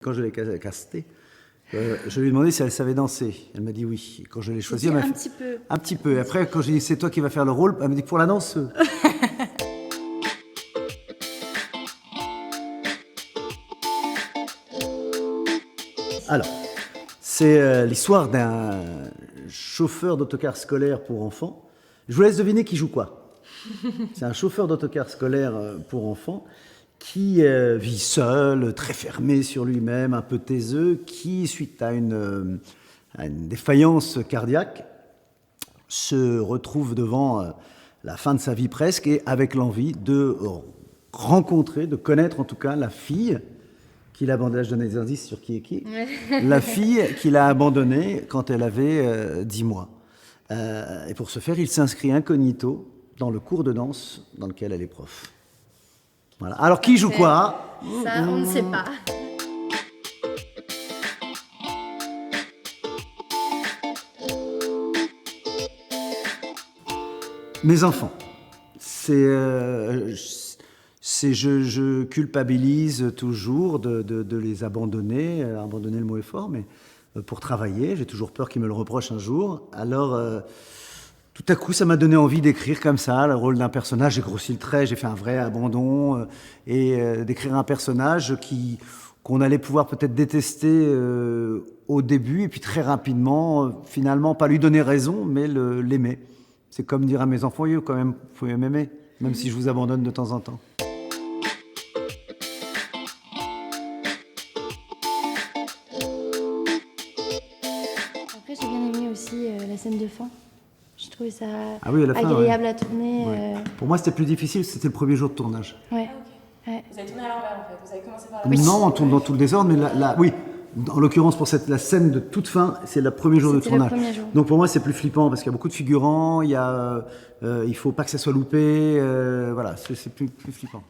Quand je l'ai castée, je lui ai demandé si elle savait danser. Elle m'a dit oui. Et quand je l'ai choisie, elle m'a fait... Un petit peu. Un petit peu. Et après, quand j'ai dit c'est toi qui vas faire le rôle, elle m'a dit pour la danse. Alors, c'est l'histoire d'un chauffeur d'autocar scolaire pour enfants. Je vous laisse deviner qui joue quoi. C'est un chauffeur d'autocar scolaire pour enfants qui vit seul, très fermé sur lui-même, un peu taiseux, qui, suite à une défaillance cardiaque, se retrouve devant la fin de sa vie presque et avec l'envie de rencontrer, de connaître en tout cas la fille qu'il a abandonnée. Je donne des indices sur qui est qui. La fille qu'il a abandonnée quand elle avait 10 mois. Et pour ce faire, il s'inscrit incognito dans le cours de danse dans lequel elle est prof. Voilà. Alors, qui joue quoi? Ça, on ne sait pas. Mes enfants. Je culpabilise toujours de les abandonner. Abandonner, le mot est fort, mais pour travailler. J'ai toujours peur qu'ils me le reprochent un jour. Alors, tout à coup, ça m'a donné envie d'écrire comme ça, le rôle d'un personnage. J'ai grossi le trait, j'ai fait un vrai abandon. D'écrire un personnage qu'on allait pouvoir peut-être détester au début, et puis très rapidement, finalement, pas lui donner raison, mais l'aimer. C'est comme dire à mes enfants, oui, quand même, vous pouvez m'aimer, même si je vous abandonne de temps en temps. Après, j'ai bien aimé aussi la scène de fin. Je trouvais ça agréable à tourner. Ouais. Pour moi, c'était plus difficile, c'était le premier jour de tournage. Ouais. Ah, okay. Ouais. Vous avez tourné à l'envers en fait, vous avez commencé par la... Oui. Non, on tourne dans tout le désordre, mais oui. En l'occurrence, pour la scène de toute fin, c'est le premier jour de tournage. Donc pour moi, c'est plus flippant parce qu'il y a beaucoup de figurants, il faut pas que ça soit loupé, voilà, c'est plus flippant.